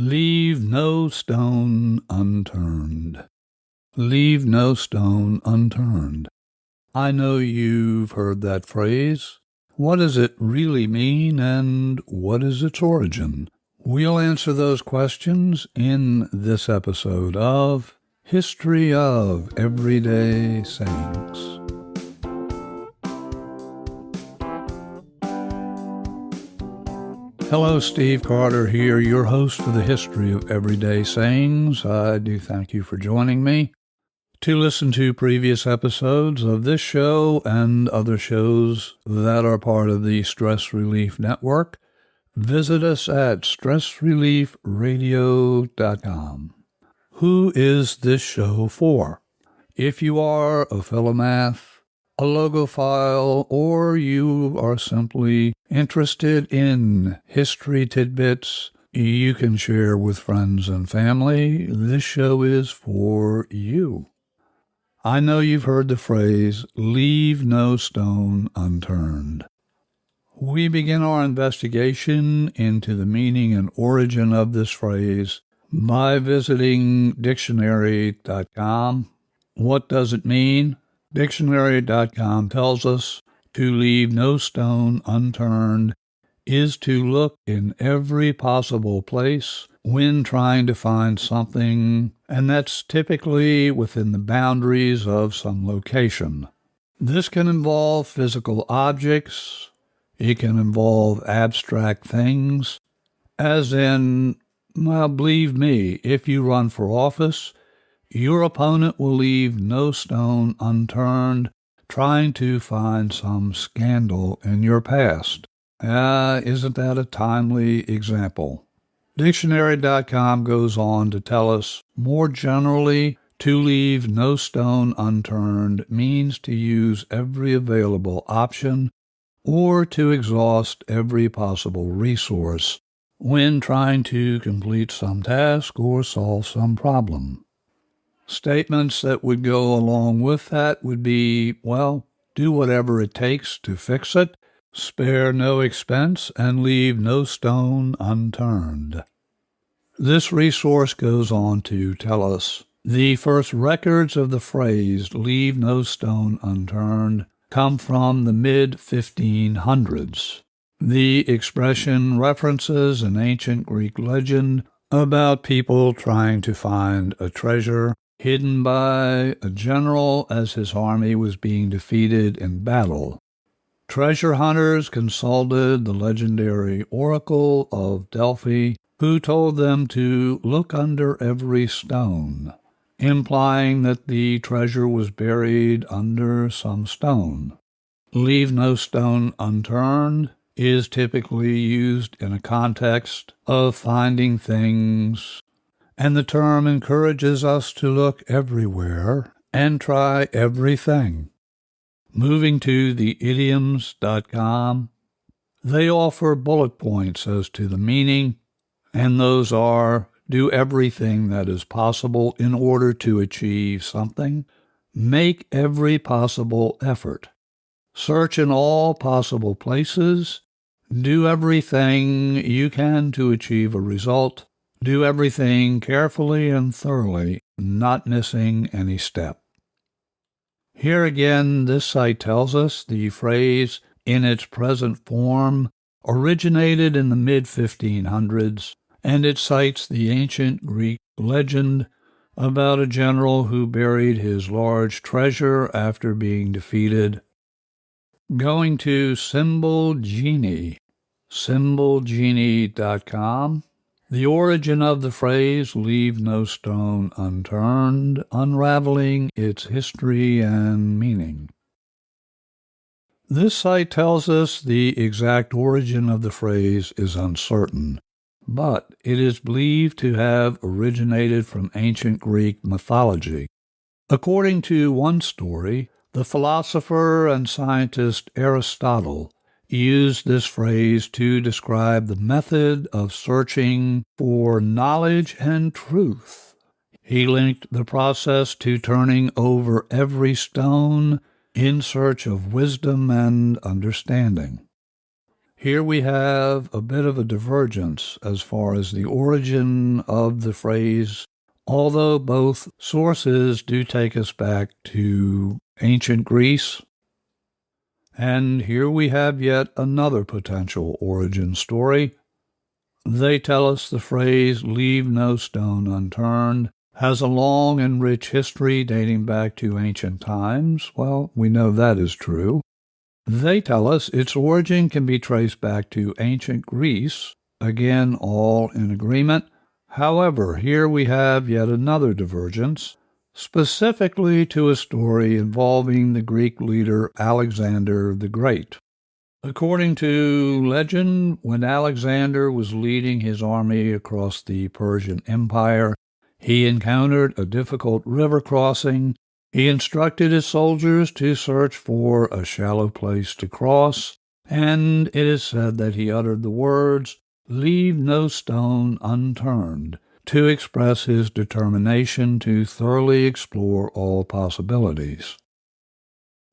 Leave no stone unturned. Leave no stone unturned. I know you've heard that phrase. What does it really mean, and what is its origin? We'll answer those questions in this episode of History of Everyday Sayings. Hello, Steve Carter here, your host for the History of Everyday Sayings. I do thank you for joining me. To listen to previous episodes of this show and other shows that are part of the Stress Relief Network, visit us at stressreliefradio.com. Who is this show for? If you are a philomath, a logophile, or you are simply interested in history tidbits you can share with friends and family, this show is for you. I know you've heard the phrase, leave no stone unturned. We begin our investigation into the meaning and origin of this phrase by visiting dictionary.com. What does it mean? Dictionary.com tells us to leave no stone unturned is to look in every possible place when trying to find something, and that's typically within the boundaries of some location. This can involve physical objects. It can involve abstract things, as in, well, believe me, if you run for office, your opponent will leave no stone unturned trying to find some scandal in your past. Isn't that a timely example? Dictionary.com goes on to tell us, more generally, to leave no stone unturned means to use every available option or to exhaust every possible resource when trying to complete some task or solve some problem. Statements that would go along with that would be, well, do whatever it takes to fix it, spare no expense, and leave no stone unturned. This resource goes on to tell us the first records of the phrase, leave no stone unturned, come from the mid-1500s. The expression references an ancient Greek legend about people trying to find a treasure hidden by a general as his army was being defeated in battle. Treasure hunters consulted the legendary oracle of Delphi, who told them to look under every stone, implying that the treasure was buried under some stone. Leave no stone unturned is typically used in a context of finding things, and the term encourages us to look everywhere and try everything. Moving to the idioms.com, they offer bullet points as to the meaning, and those are, do everything that is possible in order to achieve something, make every possible effort, search in all possible places, do everything you can to achieve a result, do everything carefully and thoroughly, not missing any step. Here again, this site tells us the phrase, in its present form, originated in the mid-1500s, and it cites the ancient Greek legend about a general who buried his large treasure after being defeated. Going to symbolgenie.com, the origin of the phrase, leave no stone unturned, unraveling its history and meaning. This site tells us the exact origin of the phrase is uncertain, but it is believed to have originated from ancient Greek mythology. According to one story, the philosopher and scientist Aristotle used this phrase to describe the method of searching for knowledge and truth. He linked the process to turning over every stone in search of wisdom and understanding. Here we have a bit of a divergence as far as the origin of the phrase, although both sources do take us back to ancient Greece. And here we have yet another potential origin story. They tell us the phrase, leave no stone unturned, has a long and rich history dating back to ancient times. Well, we know that is true. They tell us its origin can be traced back to ancient Greece, again, all in agreement. However, here we have yet another divergence, specifically to a story involving the Greek leader Alexander the Great. According to legend, when Alexander was leading his army across the Persian Empire, he encountered a difficult river crossing. He instructed his soldiers to search for a shallow place to cross, and it is said that he uttered the words, "Leave no stone unturned," to express his determination to thoroughly explore all possibilities.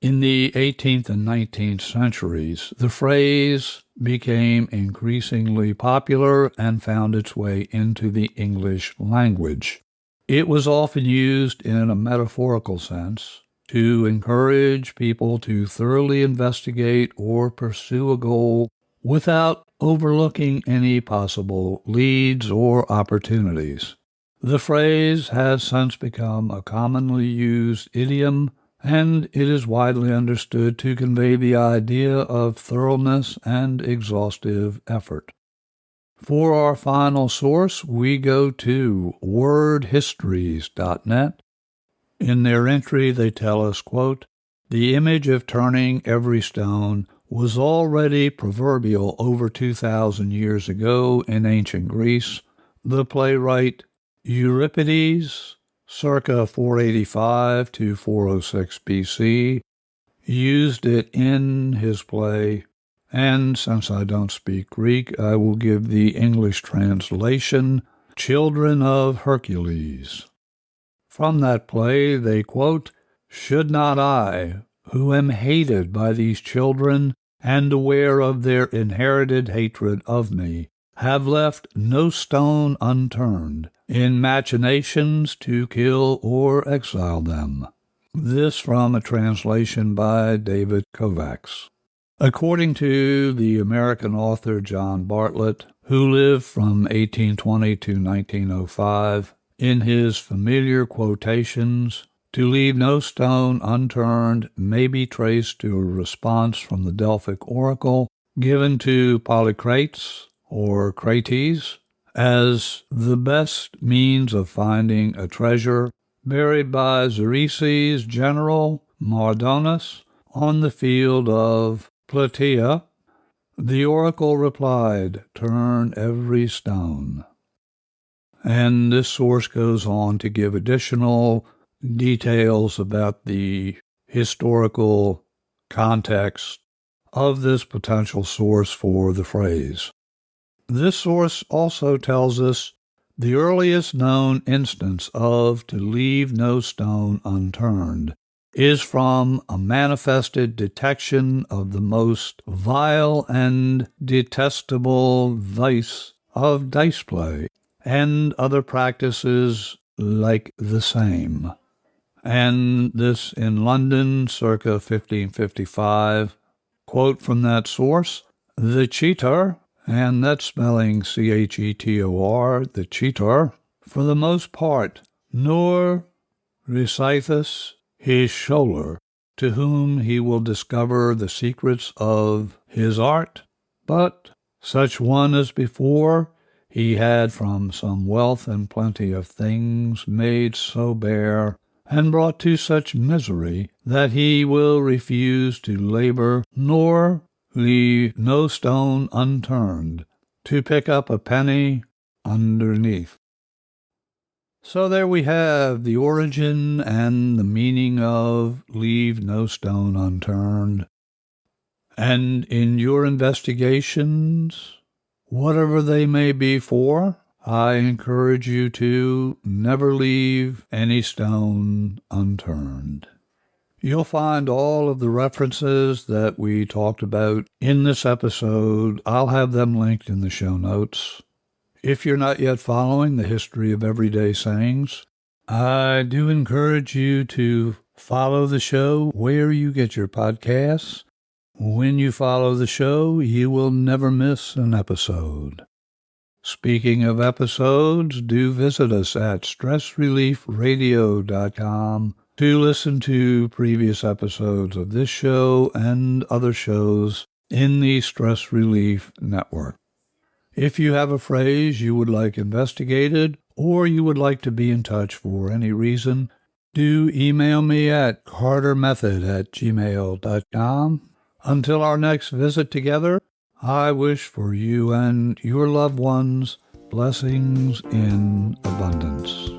In the 18th and 19th centuries, the phrase became increasingly popular and found its way into the English language. It was often used in a metaphorical sense to encourage people to thoroughly investigate or pursue a goal without overlooking any possible leads or opportunities. The phrase has since become a commonly used idiom, and it is widely understood to convey the idea of thoroughness and exhaustive effort. For our final source, we go to wordhistories.net. In their entry, they tell us, quote, "The image of turning every stone was already proverbial over 2,000 years ago in ancient Greece. The playwright Euripides, circa 485 to 406 BC, used it in his play, and since I don't speak Greek, I will give the English translation, Children of Hercules." From that play, they quote, "Should not I, who am hated by these children and aware of their inherited hatred of me, have left no stone unturned in machinations to kill or exile them." This from a translation by David Kovacs. According to the American author John Bartlett, who lived from 1820 to 1905, in his familiar quotations, "To leave no stone unturned" may be traced to a response from the Delphic oracle given to Polycrates, or Crates, as the best means of finding a treasure buried by Xerxes' general Mardonius on the field of Plataea. The oracle replied, "Turn every stone." And this source goes on to give additional details about the historical context of this potential source for the phrase. This source also tells us the earliest known instance of "to leave no stone unturned" is from a manifested detection of the most vile and detestable vice of dice play and other practices like the same. And this in London, circa 1555. Quote from that source, "The cheater," and that's spelling Chetor, the cheater, "for the most part, nor reciteth his shoulder, to whom he will discover the secrets of his art, but such one as before he had from some wealth and plenty of things made so bare, and brought to such misery, that he will refuse to labor, nor leave no stone unturned, to pick up a penny underneath." So there we have the origin and the meaning of "leave no stone unturned." And in your investigations, whatever they may be for, I encourage you to never leave any stone unturned. You'll find all of the references that we talked about in this episode. I'll have them linked in the show notes. If you're not yet following the History of Everyday Sayings, I do encourage you to follow the show where you get your podcasts. When you follow the show, you will never miss an episode. Speaking of episodes, do visit us at stressreliefradio.com to listen to previous episodes of this show and other shows in the Stress Relief Network. If you have a phrase you would like investigated or you would like to be in touch for any reason, do email me at cartermethod@gmail.com. Until our next visit together, I wish for you and your loved ones blessings in abundance.